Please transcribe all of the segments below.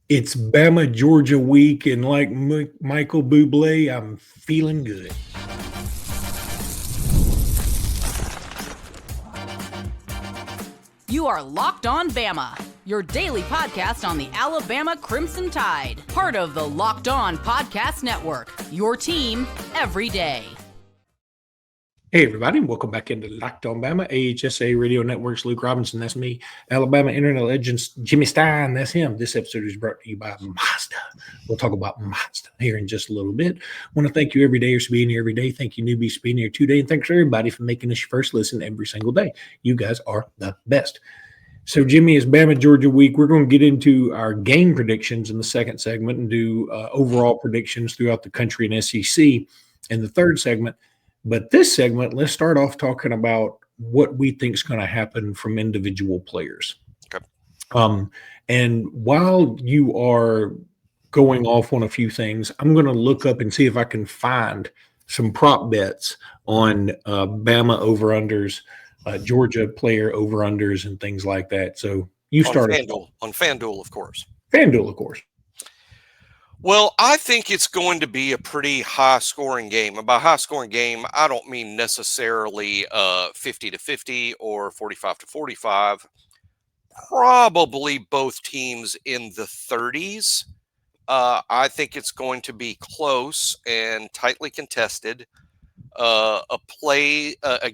It's Bama Georgia week, and like Michael Bublé, I'm feeling good. You are Locked On Bama, your daily podcast on the Alabama Crimson Tide, part of the Locked On Podcast Network, your team every day. Hey, everybody, and welcome back into Locked On Bama, AHSA Radio Network's Luke Robinson, that's me. Alabama Internet Legends, Jimmy Stein, that's him. This episode is brought to you by Mazda. We'll talk about Mazda here in just a little bit. I want to thank you every day for being here every day. Thank you, newbies, for being here today. And thanks, everybody, for making this your first listen every single day. You guys are the best. So, Jimmy, it's Bama Georgia week. We're going to get into our game predictions in the second segment and do overall predictions throughout the country and SEC in the third segment. But this segment, let's start off talking about what we think is going to happen from individual players. Okay. And while you are going off on a few things, I'm going to look up and see if I can find some prop bets on Bama over-unders, Georgia player over-unders, and things like that. So you start on FanDuel, of course. FanDuel, of course. Well, I think it's going to be a pretty high-scoring game. And by high-scoring game, I don't mean necessarily 50-50 or 45-45. Probably both teams in the 30s. I think it's going to be close and tightly contested. A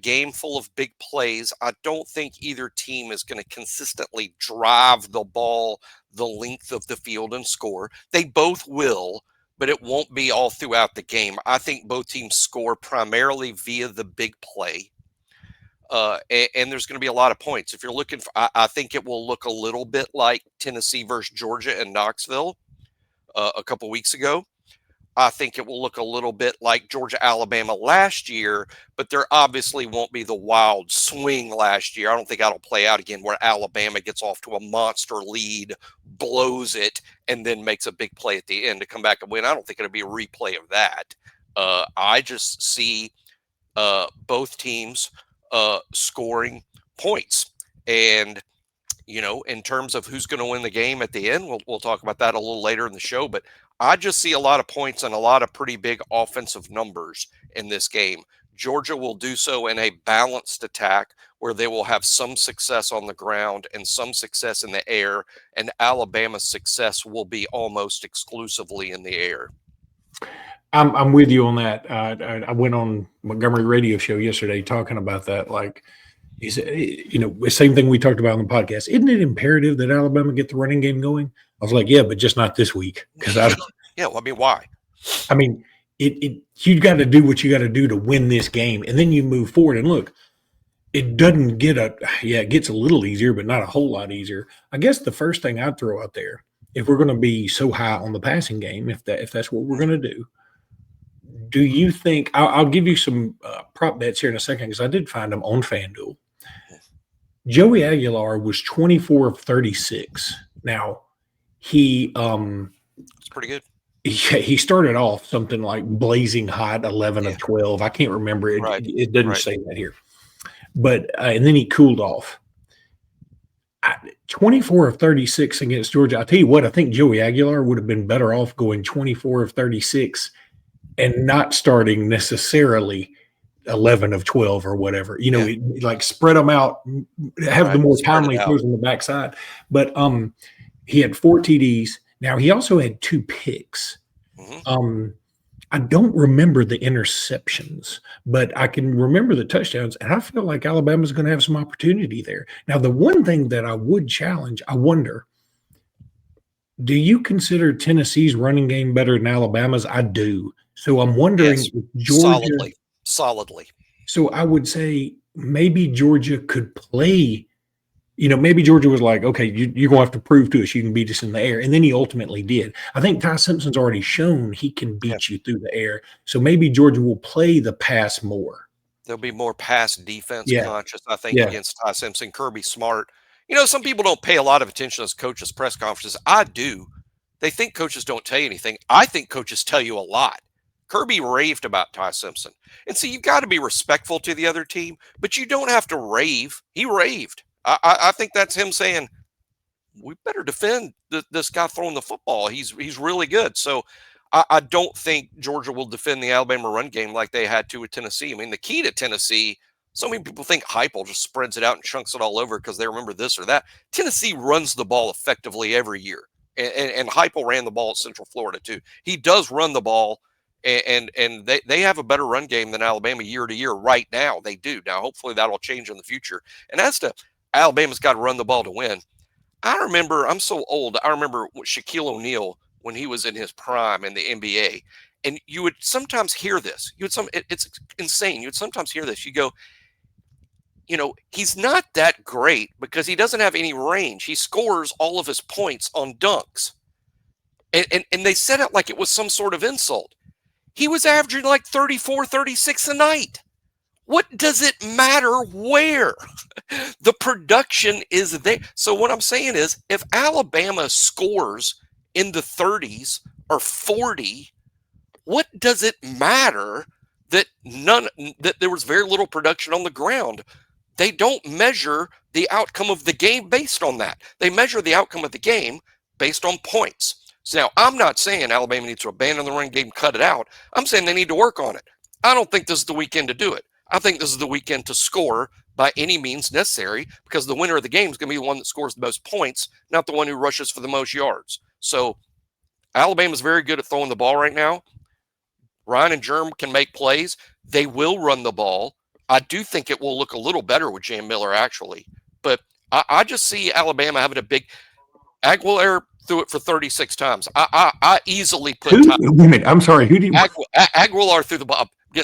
game full of big plays. I don't think either team is going to consistently drive the ball the length of the field and score. They both will, but it won't be all throughout the game. I think both teams score primarily via the big play. And there's going to be a lot of points. If you're looking for, I think it will look a little bit like Tennessee versus Georgia in Knoxville a couple weeks ago. I think it will look a little bit like Georgia-Alabama last year, but there obviously won't be the wild swing last year. I don't think that'll play out again where Alabama gets off to a monster lead, blows it, and then makes a big play at the end to come back and win. I don't think it'll be a replay of that. I just see both teams scoring points. And, you know, in terms of who's going to win the game at the end, we'll talk about that a little later in the show, but I just see a lot of points and a lot of pretty big offensive numbers in this game. Georgia will do so in a balanced attack where they will have some success on the ground and some success in the air, and Alabama's success will be almost exclusively in the air. I'm with you on that. I went on Montgomery radio show yesterday talking about that. Like, the same thing we talked about on the podcast. Isn't it imperative that Alabama get the running game going? I was like, yeah, but just not this week. Because yeah, well, I mean, why? I mean, you got to do what you got to do to win this game, and then you move forward. And look, it doesn't it gets a little easier, but not a whole lot easier. I guess the first thing I'd throw out there, if we're going to be so high on the passing game, if that's what we're going to do you think I'll give you some prop bets here in a second because I did find them on FanDuel. Joey Aguilar was 24 of 36. Now, it's pretty good. He started off something like blazing hot, 11 of 12. I can't remember it. Right. It doesn't say that here. But and then he cooled off. 24 of 36 against Georgia. I'll tell you what, I think Joey Aguilar would have been better off going 24 of 36 and not starting necessarily 11 of 12 or whatever, like spread them out, have the more timely throws on the backside. But he had 4 TDs. Now he also had 2 picks. Mm-hmm. I don't remember the interceptions, but I can remember the touchdowns, and I feel like Alabama's going to have some opportunity there. Now, the one thing that I would challenge, I wonder, do you consider Tennessee's running game better than Alabama's? I do. So I'm wondering if Georgia solidly. So I would say maybe Georgia could play, maybe Georgia was like, okay, you're going to have to prove to us you can beat us in the air. And then he ultimately did. I think Ty Simpson's already shown he can beat you through the air. So maybe Georgia will play the pass more. There'll be more pass defense conscious, I think, against Ty Simpson. Kirby Smart. Some people don't pay a lot of attention to coaches' press conferences. I do. They think coaches don't tell you anything. I think coaches tell you a lot. Kirby raved about Ty Simpson. And so you've got to be respectful to the other team, but you don't have to rave. He raved. I think that's him saying, we better defend this guy throwing the football. He's really good. So I don't think Georgia will defend the Alabama run game like they had to with Tennessee. I mean, the key to Tennessee, so many people think Heupel just spreads it out and chunks it all over because they remember this or that. Tennessee runs the ball effectively every year. And Heupel ran the ball at Central Florida too. He does run the ball, and they have a better run game than Alabama year to year right now. They do. Now, hopefully that'll change in the future. And as to Alabama's got to run the ball to win, I remember, I'm so old, I remember Shaquille O'Neal when he was in his prime in the NBA. And you would sometimes hear this. It's insane. You would sometimes hear this. You go, he's not that great because he doesn't have any range. He scores all of his points on dunks. And they said it like it was some sort of insult. He was averaging like 34, 36 a night. What does it matter where? The production is there. So what I'm saying is, if Alabama scores in the 30s or 40, what does it matter that there was very little production on the ground? They don't measure the outcome of the game based on that. They measure the outcome of the game based on points. So now, I'm not saying Alabama needs to abandon the run game, cut it out. I'm saying they need to work on it. I don't think this is the weekend to do it. I think this is the weekend to score by any means necessary, because the winner of the game is going to be the one that scores the most points, not the one who rushes for the most yards. So Alabama's very good at throwing the ball right now. Ryan and Germ can make plays. They will run the ball. I do think it will look a little better with Jam Miller, actually. But I just see Alabama having a big – Aguilar threw it for 36 times. I easily put – Wait a minute. I'm sorry. Who did Aguilar threw the ball –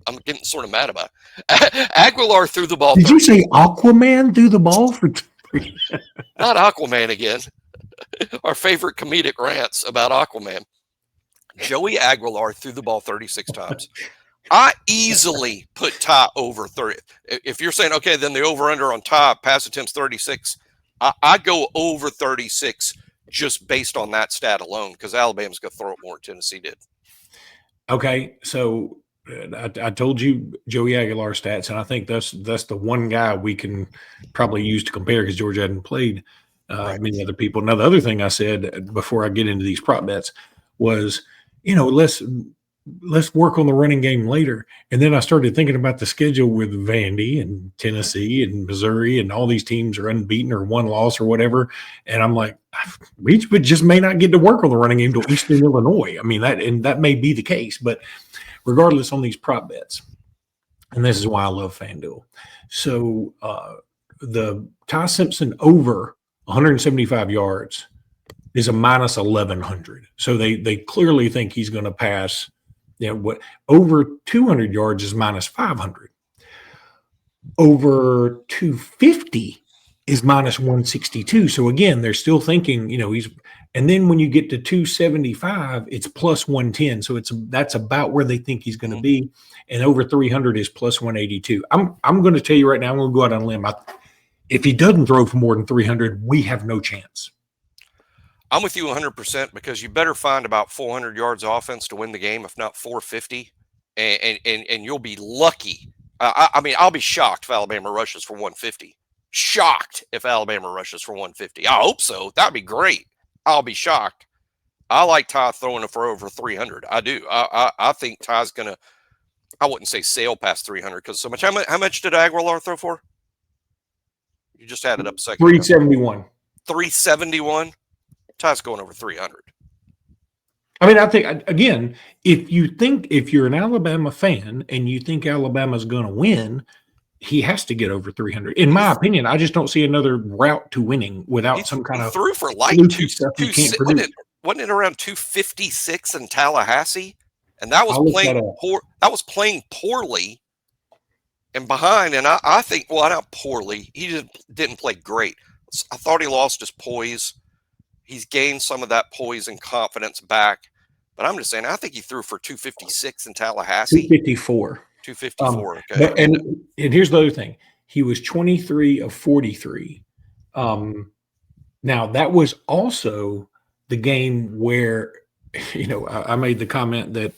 I'm getting sort of mad about it. Aguilar threw the ball. Did you say Aquaman threw the ball for Not Aquaman again. Our favorite comedic rants about Aquaman. Joey Aguilar threw the ball 36 times. I easily put Ty over 30. If you're saying, okay, then the over-under on Ty, pass attempts 36, I go over 36 just based on that stat alone, because Alabama's going to throw it more than Tennessee did. Okay, so I told you Joey Aguilar stats, and I think that's the one guy we can probably use to compare, because Georgia hadn't played many other people. Now, the other thing I said before I get into these prop bets was, let's work on the running game later. And then I started thinking about the schedule with Vandy and Tennessee and Missouri, and all these teams are unbeaten or one loss or whatever. And I'm like, we just may not get to work on the running game till Eastern Illinois. I mean, that may be the case, but regardless, on these prop bets, and this is why I love FanDuel. So the Ty Simpson over 175 yards is a minus 1,100. So they clearly think he's going to pass. What over 200 yards is minus 500. Over 250 is minus 162. So again, they're still thinking, he's. And then when you get to 275, it's plus 110. So that's about where they think he's going to be. And over 300 is plus 182. I'm going to tell you right now, I'm going to go out on a limb. If he doesn't throw for more than 300, we have no chance. I'm with you 100%, because you better find about 400 yards offense to win the game, if not 450, and you'll be lucky. I mean, I'll be shocked if Alabama rushes for 150. Shocked if Alabama rushes for 150. I hope so. That'd be great. I'll be shocked. I like Ty throwing it for over 300. I do. I think Ty's going to, I wouldn't say sail past 300, because so much. How much did Aguilar throw for? You just had it up a second. 371. 371? Ty's going over 300. I mean, I think, again, if you're an Alabama fan and you think Alabama's going to win, he has to get over 300. In my opinion, I just don't see another route to winning without some kind of through for like stuff you can't produce. Wasn't it around 256 in Tallahassee? And that was playing poorly and behind. And I think, well, not poorly. He didn't play great. I thought he lost his poise. He's gained some of that poise and confidence back. But I'm just saying, I think he threw for 256 in Tallahassee. 254. 254. Okay. And here's the other thing. He was 23 of 43. Now, that was also the game where, I made the comment that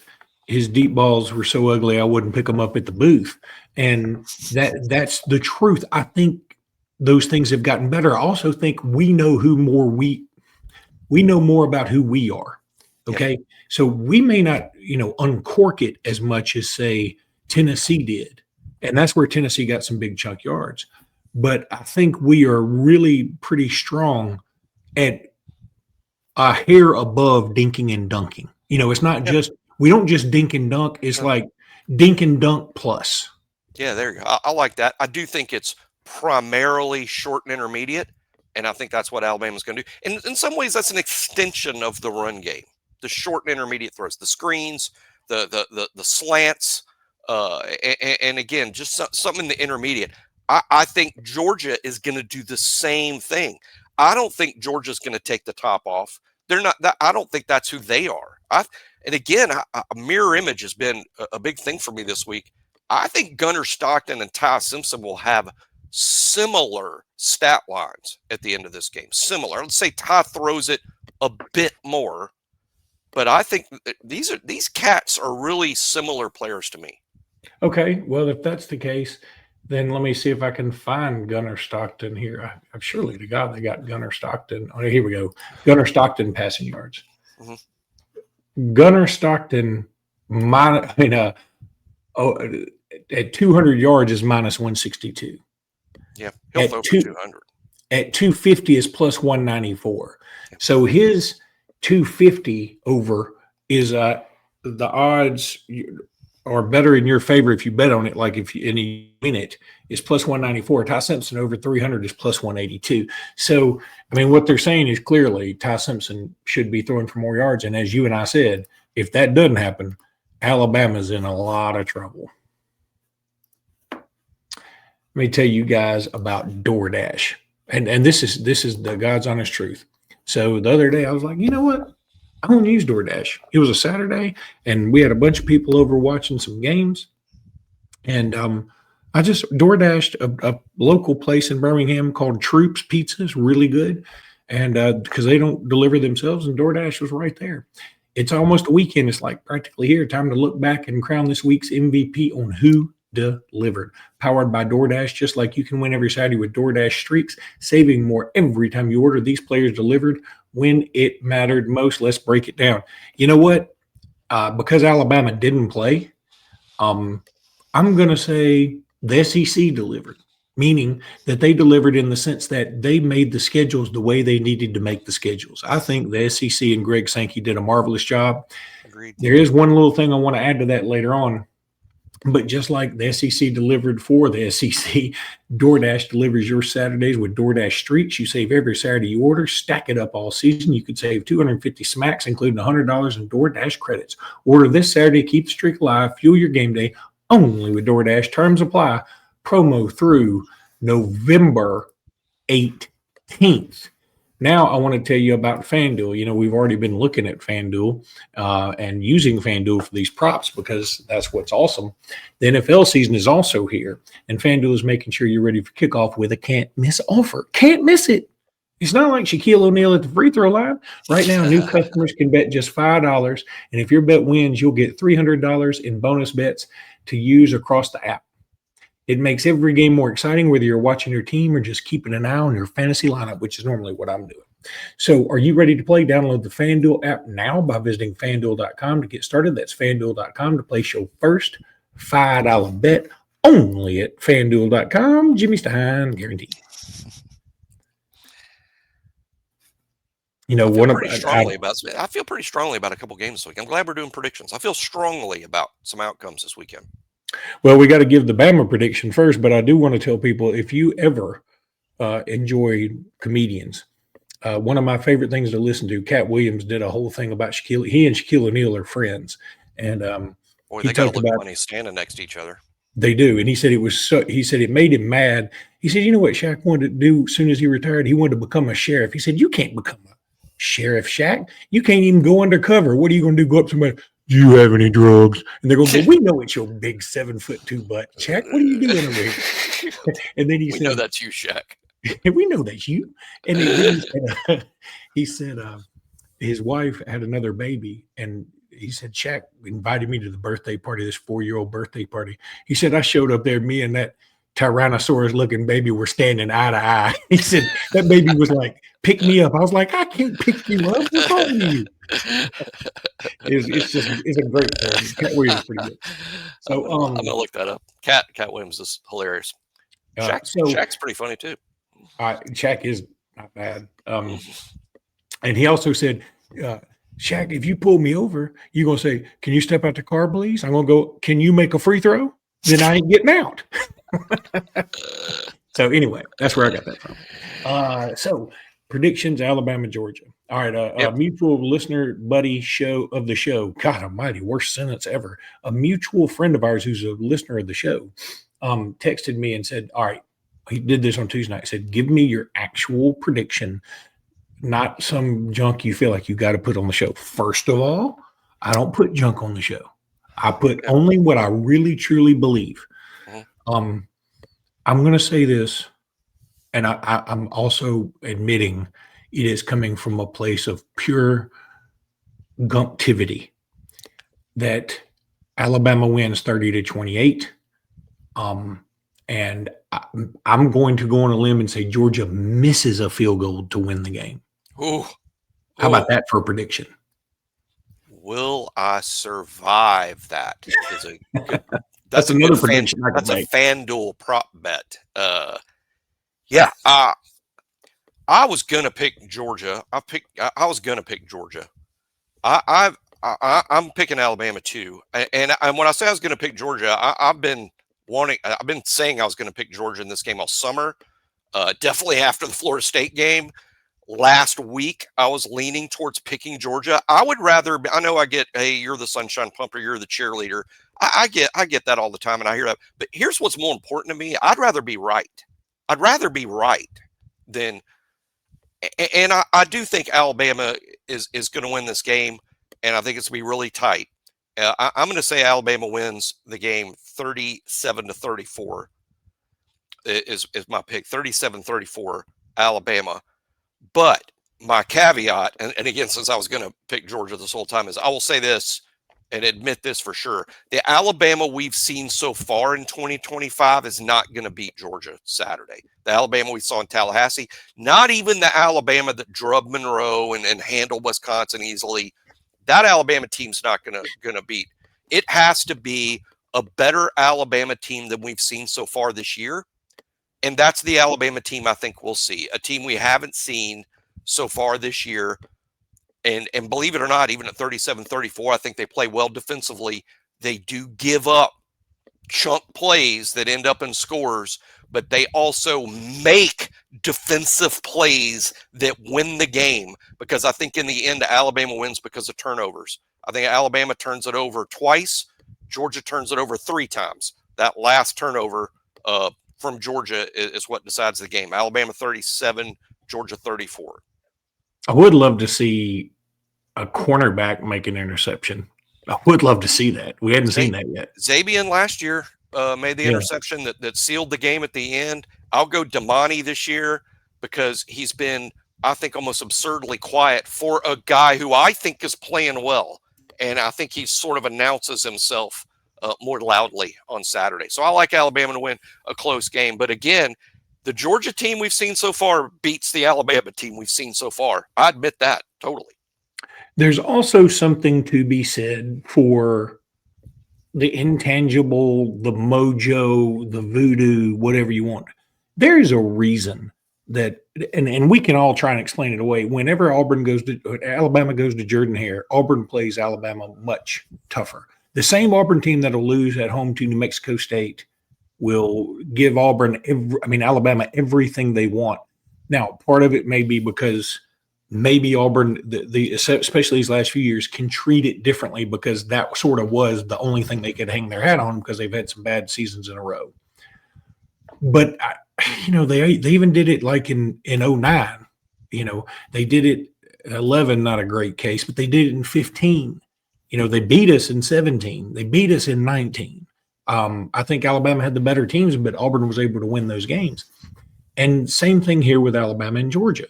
his deep balls were so ugly I wouldn't pick them up at the booth. And that's the truth. I think those things have gotten better. I also think we know we know more about who we are. Okay. Yeah. So we may not, uncork it as much as, say, Tennessee did. And that's where Tennessee got some big chunk yards. But I think we are really pretty strong at a hair above dinking and dunking. It's not just, we don't just dink and dunk. It's like dink and dunk plus. Yeah, there you go. I like that. I do think it's primarily short and intermediate. And I think that's what Alabama's going to do. And in some ways, that's an extension of the run game, the short and intermediate throws, the screens, the slants, and again, just something in the intermediate. I think Georgia is going to do the same thing. I don't think Georgia's going to take the top off. They're not. I don't think that's who they are. And again, a mirror image has been a big thing for me this week. I think Gunnar Stockton and Ty Simpson will have similar stat lines at the end of this game. Similar. Let's say Ty throws it a bit more, but I think these cats are really similar players to me. Okay, well, if that's the case, then let me see if I can find Gunnar Stockton here. I'm surely to God they got Gunnar Stockton. Oh, here we go. Gunnar Stockton passing yards. Mm-hmm. Gunnar Stockton at 200 yards is minus 162. Yeah, he'll throw for 200. At 250 is plus 194. So his 250 over is the odds are better in your favor if you bet on it. Like if you win it, is plus 194. Ty Simpson over 300 is plus 182. So, what they're saying is clearly Ty Simpson should be throwing for more yards. And as you and I said, if that doesn't happen, Alabama's in a lot of trouble. Let me tell you guys about DoorDash. And this is the God's honest truth. So the other day I was like, you know what? I want to use DoorDash. It was a Saturday and we had a bunch of people over watching some games. And I just DoorDashed a local place in Birmingham called Troops Pizza. It's really good. And because they don't deliver themselves, and DoorDash was right there. It's almost a weekend. It's like practically here. Time to look back and crown this week's MVP on who delivered. Powered by DoorDash, just like you can win every Saturday with DoorDash Streaks, saving more every time you order. These players delivered when it mattered most. Let's break it down. You know what? Because Alabama didn't play, I'm going to say the SEC delivered, meaning that they delivered in the sense that they made the schedules the way they needed to make the schedules. I think the SEC and Greg Sankey did a marvelous job. Agreed. There is one little thing I want to add to that later on. But just like the SEC delivered for the SEC, DoorDash delivers your Saturdays with DoorDash Streaks. You save every Saturday you order, stack it up all season. You could save 250 smacks, including $100 in DoorDash credits. Order this Saturday, keep the streak alive, fuel your game day only with DoorDash. Terms apply. Promo through November 18th. Now I want to tell you about FanDuel. We've already been looking at FanDuel and using FanDuel for these props because that's what's awesome. The NFL season is also here, and FanDuel is making sure you're ready for kickoff with a can't-miss offer. Can't miss it. It's not like Shaquille O'Neal at the free throw line. Right now, new customers can bet just $5, and if your bet wins, you'll get $300 in bonus bets to use across the app. It makes every game more exciting, whether you're watching your team or just keeping an eye on your fantasy lineup, which is normally what I'm doing. So are you ready to play? Download the FanDuel app now by visiting FanDuel.com to get started. That's FanDuel.com to place your first $5 bet only at FanDuel.com. Jimmy Stein guaranteed. I feel pretty strongly about a couple games this week. I'm glad we're doing predictions. I feel strongly about some outcomes this weekend. Well, we got to give the Bama prediction first, but I do want to tell people, if you ever enjoy comedians, one of my favorite things to listen to, Cat Williams did a whole thing about Shaquille. He and Shaquille O'Neal are friends, and they got to look funny standing next to each other. They do, and he said it made him mad. He said, you know what Shaq wanted to do as soon as he retired? He wanted to become a sheriff. He said, you can't become a sheriff, Shaq. You can't even go undercover. What are you going to do? Go up to somebody? Do you have any drugs? And they're going to go, we know it's your big 7'2" butt. Shaq, what are you doing over here? And then he said, we know that's you, Shaq. We know that's you. And then he said his wife had another baby. And he said, Shaq invited me to the birthday party, this 4-year-old birthday party. He said, I showed up there, me and that Tyrannosaurus looking baby were standing eye to eye. He said that baby was like, pick me up. I was like, I can't pick you up. What's wrong with you? It's a great film. Cat Williams is pretty good. So I'm gonna look that up. Cat Williams is hilarious. Shaq's pretty funny too. Shaq is not bad. And he also said, Shaq, if you pull me over, you're gonna say, can you step out the car, please? I'm gonna go, can you make a free throw? Then I ain't getting out. So anyway, that's where I got that from. So predictions, Alabama, Georgia. All right, a mutual listener buddy of the show. God almighty, worst sentence ever. A mutual friend of ours who's a listener of the show texted me and said, all right, he did this on Tuesday night. He said, give me your actual prediction, not some junk you feel like you got to put on the show. First of all, I don't put junk on the show. I put only what I really, truly believe. I'm going to say this, and I'm also admitting it is coming from a place of pure gumptivity, that Alabama wins 30-28. And I'm going to go on a limb and say Georgia misses a field goal to win the game. How about that for a prediction? Will I survive that? That's another prediction. That's a FanDuel prop bet. I was gonna pick Georgia. I was gonna pick Georgia. I'm picking Alabama too. And when I say I was gonna pick Georgia, I've been saying I was gonna pick Georgia in this game all summer. Definitely after the Florida State game. Last week, I was leaning towards picking Georgia. I would rather, I know I get, hey, you're the sunshine pumper, you're the cheerleader. I get that all the time, and I hear that. But here's what's more important to me. I'd rather be right. I'd rather be right than, and I do think Alabama is going to win this game, and I think it's going to be really tight. I'm going to say Alabama wins the game 37-34 is my pick, 37-34 Alabama. But my caveat, and again, since I was going to pick Georgia this whole time, is I will say this and admit this for sure. The Alabama we've seen so far in 2025 is not going to beat Georgia Saturday. The Alabama we saw in Tallahassee, not even the Alabama that drubbed Monroe and handled Wisconsin easily. That Alabama team's not going to beat. It has to be a better Alabama team than we've seen so far this year. And that's the Alabama team I think we'll see, a team we haven't seen so far this year. And believe it or not, even at 37-34, I think they play well defensively. They do give up chunk plays that end up in scores, but they also make defensive plays that win the game, because I think in the end, Alabama wins because of turnovers. I think Alabama turns it over twice. Georgia turns it over 3 times. That last turnover from Georgia is what decides the game. Alabama 37, Georgia 34. I would love to see a cornerback make an interception. I would love to see that. We hadn't seen that yet. Zabian last year made the interception that sealed the game at the end. I'll go Damani this year because he's been, I think, almost absurdly quiet for a guy who I think is playing well. And I think he sort of announces himself more loudly on Saturday. So I like Alabama to win a close game. But again, the Georgia team we've seen so far beats the Alabama team we've seen so far. I admit that totally. There's also something to be said for the intangible, the mojo, the voodoo, whatever you want. There is a reason that, and we can all try and explain it away. Whenever Alabama goes to Jordan-Hare, Auburn plays Alabama much tougher. The same Auburn team that'll lose at home to New Mexico State will give Alabama everything they want. Now, part of it may be because maybe Auburn, especially these last few years, can treat it differently because that sort of was the only thing they could hang their hat on because they've had some bad seasons in a row. But they even did it like in 09. They did it 11, not a great case, but they did it in 15. They beat us in 17. They beat us in 19. I think Alabama had the better teams, but Auburn was able to win those games. And same thing here with Alabama and Georgia.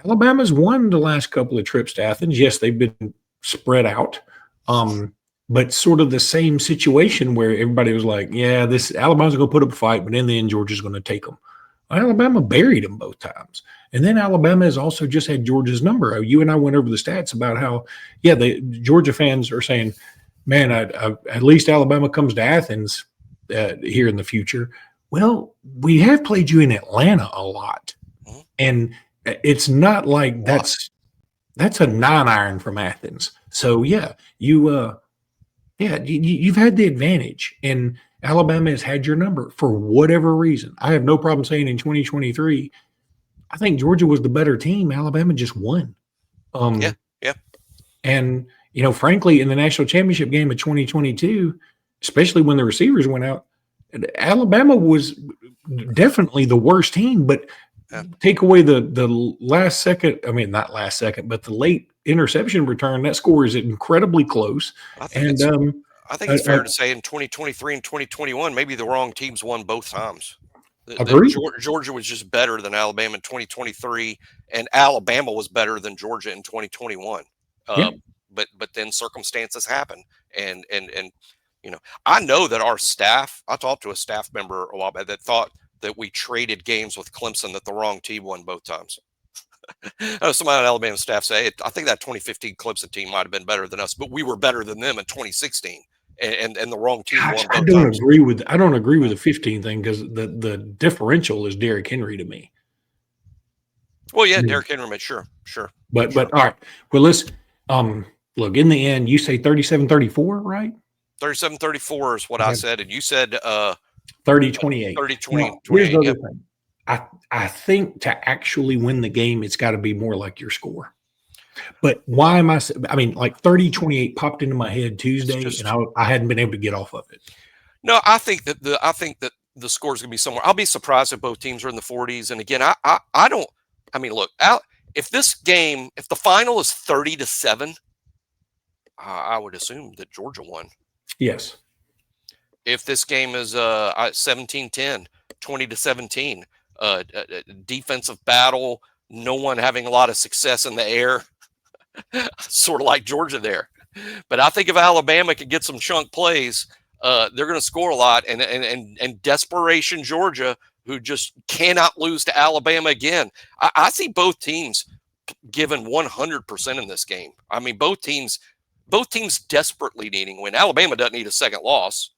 Alabama's won the last couple of trips to Athens. Yes, they've been spread out. but sort of the same situation where everybody was like, yeah, this Alabama's going to put up a fight, but in the end, Georgia's going to take them. Alabama buried them both times. And then Alabama has also just had Georgia's number. You and I went over the stats about how, the Georgia fans are saying, man, at least Alabama comes to Athens here in the future. Well, we have played you in Atlanta a lot. And it's not like that's a 9-iron from Athens. So, you've had the advantage. And Alabama has had your number for whatever reason. I have no problem saying in 2023, I think Georgia was the better team. Alabama just won. And, frankly, in the national championship game of 2022, especially when the receivers went out, Alabama was definitely the worst team. But take away the last second, not last second, but the late interception return, that score is incredibly close. I think it's fair to say in 2023 and 2021, maybe the wrong teams won both times. Georgia was just better than Alabama in 2023, and Alabama was better than Georgia in 2021. But then circumstances happen, and I know that our staff. I talked to a staff member a while back that thought that we traded games with Clemson that the wrong team won both times. Somebody on Alabama staff say, I think that 2015 Clemson team might have been better than us, but we were better than them in 2016. And the wrong team won both times. I don't agree with the 15 thing because the differential is Derrick Henry to me. Well, Derrick Henry, sure. But all right. Well, let's look, in the end, you say 37-34, right? 37-34 is what I said, and you said 30-28. 30-28. Here's the other thing. I think to actually win the game, it's got to be more like your score. But why am like 30-28 popped into my head Tuesday, and I hadn't been able to get off of it. No, I think that the score is going to be somewhere. I'll be surprised if both teams are in the 40s. And again, I don't. Look, if the final is 30-7, I would assume that Georgia won. Yes. If this game is 17-10, 20-17, defensive battle, no one having a lot of success in the air. Sort of like Georgia there. But I think if Alabama can get some chunk plays, they're going to score a lot. And desperation Georgia, who just cannot lose to Alabama again. I see both teams given 100% in this game. Both teams desperately needing a win. Alabama doesn't need a second loss.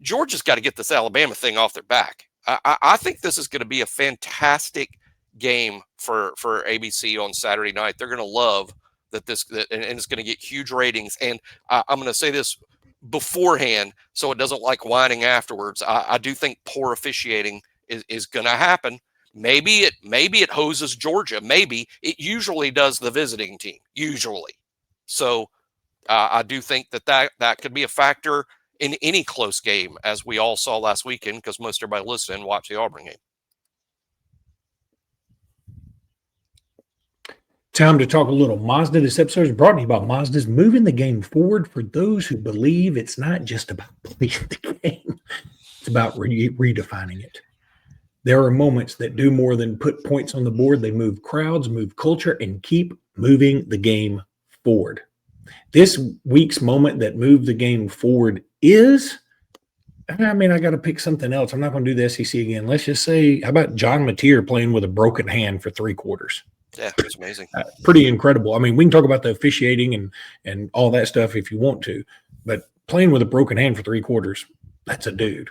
Georgia's got to get this Alabama thing off their back. I think this is going to be a fantastic game for ABC on Saturday night. They're going to love and it's going to get huge ratings. And I'm going to say this beforehand, so it doesn't like whining afterwards. I do think poor officiating is going to happen. Maybe it hoses Georgia. Maybe it usually does the visiting team. Usually, so I do think that could be a factor in any close game, as we all saw last weekend, because most everybody listening watched the Auburn game. Time to talk a little Mazda. This episode is brought to you by Mazda's moving the game forward for those who believe it's not just about playing the game. It's about redefining it. There are moments that do more than put points on the board. They move crowds, move culture, and keep moving the game forward. This week's moment that moved the game forward is, I got to pick something else. I'm not going to do the SEC again. Let's just say, how about John Mateer playing with a broken hand for 3 quarters? Yeah, it's amazing. Pretty incredible. We can talk about the officiating and all that stuff if you want to, but playing with a broken hand for 3 quarters, that's a dude.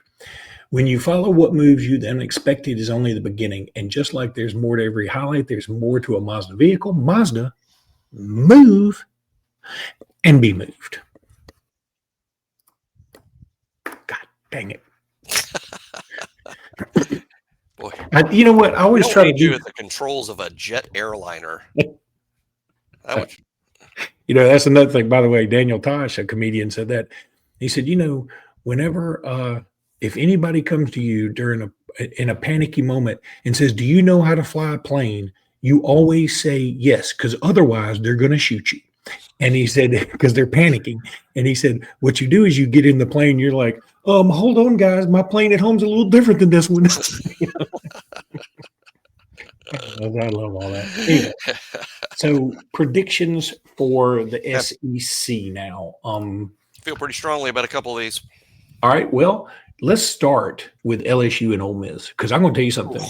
When you follow what moves you, the unexpected is only the beginning. And just like there's more to every highlight, there's more to a Mazda vehicle. Mazda, move and be moved. God dang it. Boy, you know what? I always try to do at the controls of a jet airliner. That's another thing. By the way, Daniel Tosh, a comedian, said that. He said, whenever if anybody comes to you in a panicky moment and says, "Do you know how to fly a plane?" you always say yes, because otherwise they're going to shoot you. And he said, because they're panicking. And he said, what you do is you get in the plane. You're like, hold on, guys. My plane at home's a little different than this one. I love all that. Anyway, so predictions for the SEC now. feel pretty strongly about a couple of these. All right. Well, let's start with LSU and Ole Miss, because I'm going to tell you something.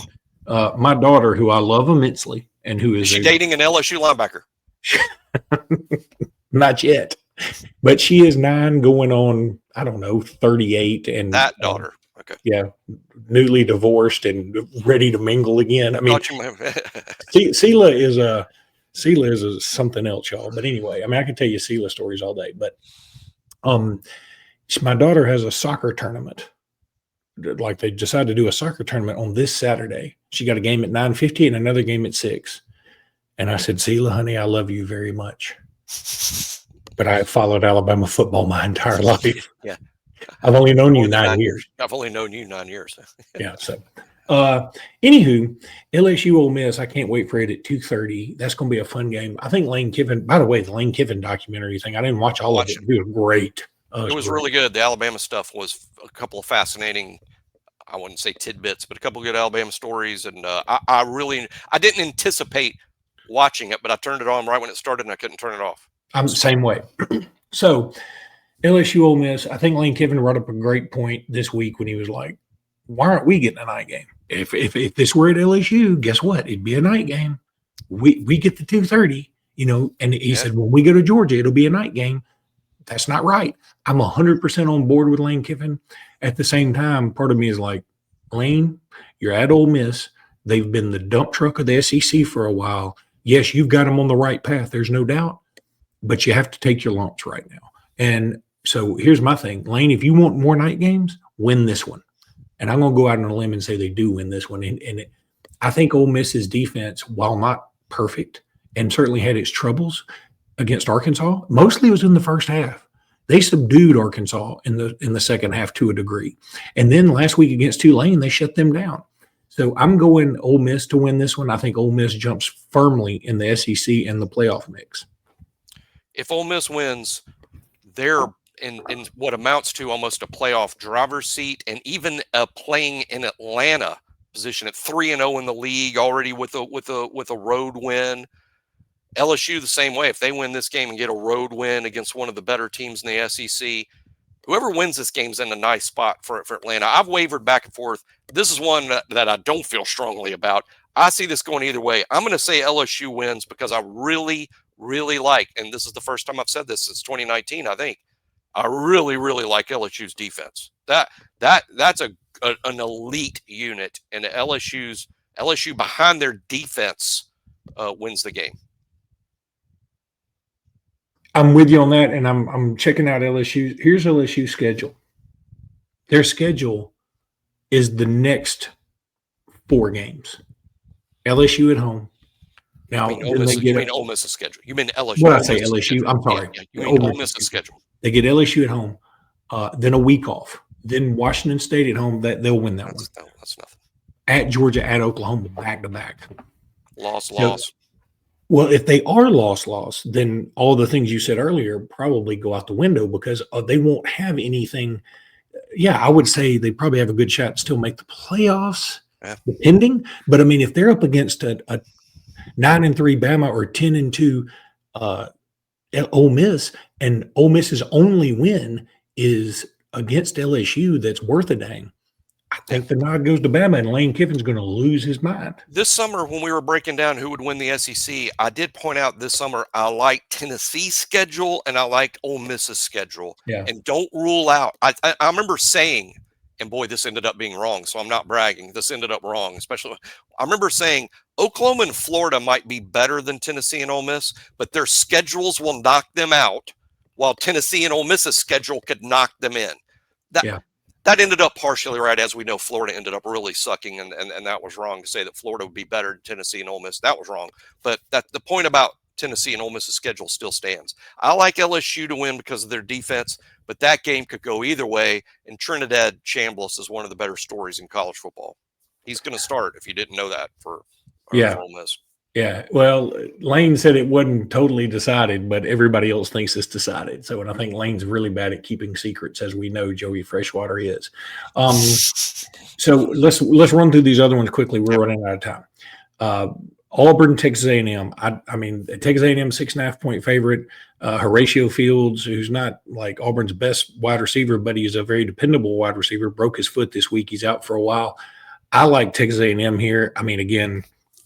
My daughter, who I love immensely, and who Is she dating an LSU linebacker? Not yet, but she is 9 going on, I don't know, 38. And that daughter. Okay. Yeah. Newly divorced and ready to mingle again. I mean, Sela is a something else, y'all. But anyway, I mean, I can tell you Sela stories all day, but my daughter has a soccer tournament. Like, they decided to do a soccer tournament on this Saturday. She got a game at 9:50 and another game at 6. And I said, Sela, honey, I love you very much. But I have followed Alabama football my entire life. Yeah. I've only known you 9 years. I've only known you 9 years. Yeah. So, anywho, LSU Ole Miss, I can't wait for it at 2:30. That's going to be a fun game. I think Lane Kiffin, by the way, the Lane Kiffin documentary thing, I didn't watch all of it. It was great. It was really good. The Alabama stuff was a couple of fascinating, I wouldn't say tidbits, but a couple of good Alabama stories. And I didn't anticipate watching it, but I turned it on right when it started and I couldn't turn it off. I'm the same way. So LSU Ole Miss, I think Lane Kiffin brought up a great point this week when he was like, why aren't we getting a night game? If this were at LSU, guess what? It'd be a night game. We get the 2:30, and he said, when we go to Georgia, it'll be a night game. That's not right. I'm 100% on board with Lane Kiffin. At the same time, part of me is like, Lane, you're at Ole Miss. They've been the dump truck of the SEC for a while. Yes, you've got them on the right path. There's no doubt. But you have to take your lumps right now. And so here's my thing. Lane, if you want more night games, win this one. And I'm going to go out on a limb and say they do win this one. And I think Ole Miss's defense, while not perfect and certainly had its troubles against Arkansas, mostly was in the first half. They subdued Arkansas in the second half to a degree. And then last week against Tulane, they shut them down. So I'm going Ole Miss to win this one. I think Ole Miss jumps firmly in the SEC and the playoff mix. If Ole Miss wins, they're in what amounts to almost a playoff driver's seat, and even playing in Atlanta position at 3-0 in the league already with a road win. LSU the same way. If they win this game and get a road win against one of the better teams in the SEC, whoever wins this game's in a nice spot for Atlanta. I've wavered back and forth. This is one that I don't feel strongly about. I see this going either way. I'm going to say LSU wins because I really, really like, and this is the first time I've said this since 2019, I think. I really, really like LSU's defense. That's an elite unit, and LSU behind their defense wins the game. I'm with you on that, and I'm checking out LSU. Here's LSU's schedule. Their schedule is the next 4 games. LSU at home. Now, you mean Ole Miss's schedule. You mean LSU. What did I say, LSU? Schedule. I'm sorry. Yeah, you mean Ole Miss's schedule. They get LSU at home, then a week off. Then Washington State at home. They'll win that one. That's nothing. At Georgia, at Oklahoma, back-to-back. Loss. Well, if they are loss, then all the things you said earlier probably go out the window because they won't have anything. Yeah, I would say they probably have a good shot to still make the playoffs, depending. But, I mean, if they're up against a 9-3 Bama or 10-2 Ole Miss, and Ole Miss's only win is against LSU that's worth a dang, I think the nod goes to Bama, and Lane Kiffin's going to lose his mind. This summer, when we were breaking down who would win the SEC, I did point out this summer I like Tennessee's schedule and I like Ole Miss's schedule. Yeah. And don't rule out. I remember saying, and boy, this ended up being wrong, so I'm not bragging. This ended up wrong, especially. I remember saying Oklahoma and Florida might be better than Tennessee and Ole Miss, but their schedules will knock them out, while Tennessee and Ole Miss's schedule could knock them in. That ended up partially right. As we know, Florida ended up really sucking, and that was wrong to say that Florida would be better than Tennessee and Ole Miss. That was wrong. But the point about Tennessee and Ole Miss's schedule still stands. I like LSU to win because of their defense, but that game could go either way, and Trinidad Chambliss is one of the better stories in college football. He's going to start, if you didn't know that, for Ole Miss. Yeah, well, Lane said it wasn't totally decided, but everybody else thinks it's decided. So, and I think Lane's really bad at keeping secrets, as we know Joey Freshwater is. So let's run through these other ones quickly. We're running out of time. Auburn, Texas A&M. I mean, Texas A&M 6.5-point favorite. Horatio Fields, who's not like Auburn's best wide receiver, but he is a very dependable wide receiver, broke his foot this week. He's out for a while. I like Texas A&M here. I mean, again,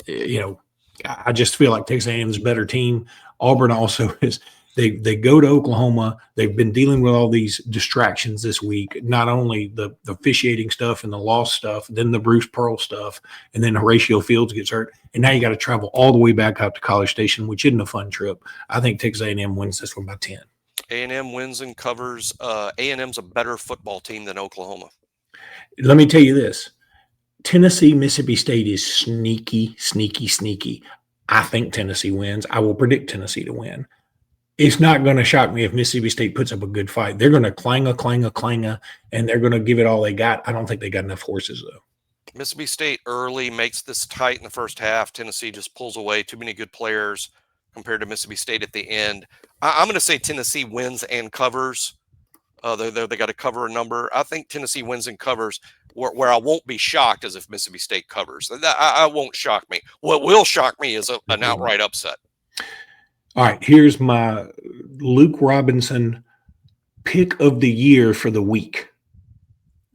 I just feel like Texas A&M is a better team. Auburn also is. They go to Oklahoma. They've been dealing with all these distractions this week, not only the officiating stuff and the loss stuff, then the Bruce Pearl stuff, and then Horatio Fields gets hurt. And now you got to travel all the way back out to College Station, which isn't a fun trip. I think Texas A&M wins this one by 10. A&M wins and covers. A&M's a better football team than Oklahoma. Let me tell you this. Tennessee, Mississippi State is sneaky, sneaky, sneaky. I think Tennessee wins. I will predict Tennessee to win. It's not going to shock me if Mississippi State puts up a good fight. They're going to clanger, and they're going to give it all they got. I don't think they got enough horses, though. Mississippi State early makes this tight in the first half. Tennessee just pulls away. Too many good players compared to Mississippi State at the end. I'm going to say Tennessee wins and covers. They got to cover a number. I think Tennessee wins and covers. Where I won't be shocked is if Mississippi State covers. I won't shock me. What will shock me is an outright upset. All right, here's my Luke Robinson pick of the year for the week.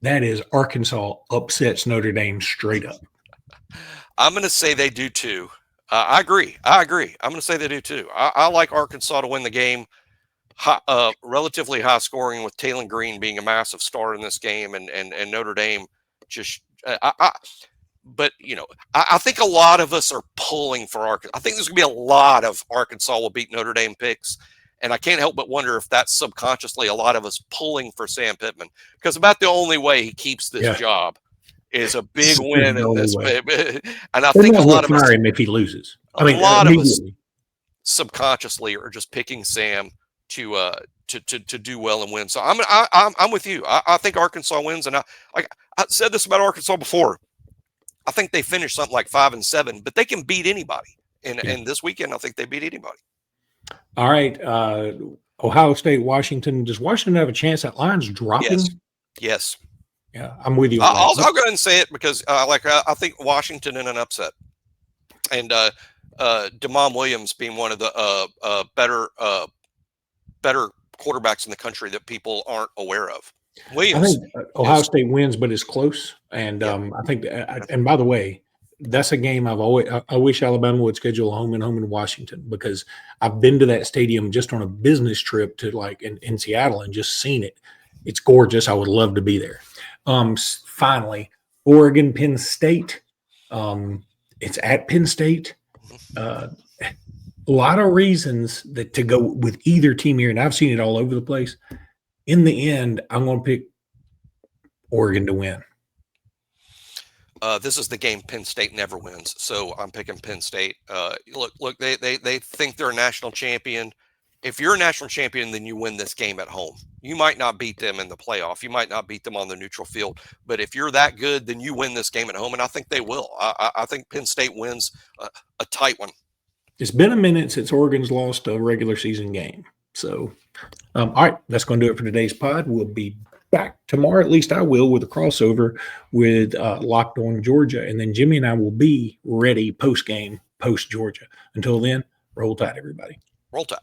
That is Arkansas upsets Notre Dame straight up. I'm going to say they do too. I agree. I'm going to say they do too. I like Arkansas to win the game. Relatively high scoring with Taylor Green being a massive star in this game, and Notre Dame just but I think a lot of us are pulling for Arkansas. I think there's going to be a lot of Arkansas will beat Notre Dame picks, and I can't help but wonder if that's subconsciously a lot of us pulling for Sam Pittman, because about the only way he keeps this job is a big win in this. And I think a lot of us him if he loses. A lot of us subconsciously are just picking Sam to do well and win. So I'm with you. I think Arkansas wins, and I said this about Arkansas before. I think they finish something like 5-7, but they can beat anybody. And this weekend, I think they beat anybody. All right, Ohio State, Washington. Does Washington have a chance? That line's dropping. Yes. Yeah, I'm with you. I'll go ahead and say it because I think Washington in an upset, and Damon Williams being one of the better quarterbacks in the country that people aren't aware of. Williams. I think Ohio State wins, but it's close. And I think, and by the way, that's a game I wish Alabama would schedule a home in Washington, because I've been to that stadium just on a business trip to in Seattle and just seen it. It's gorgeous. I would love to be there. Finally, Oregon, Penn State. It's at Penn State. A lot of reasons to go with either team here, and I've seen it all over the place. In the end, I'm going to pick Oregon to win. This is the game Penn State never wins, so I'm picking Penn State. Look, they think they're a national champion. If you're a national champion, then you win this game at home. You might not beat them in the playoff. You might not beat them on the neutral field. But if you're that good, then you win this game at home, and I think they will. I think Penn State wins a tight one. It's been a minute since Oregon's lost a regular season game. So, all right, that's going to do it for today's pod. We'll be back tomorrow, at least I will, with a crossover with Locked On Georgia. And then Jimmy and I will be ready post-game, post-Georgia. Until then, roll tide, everybody. Roll tide.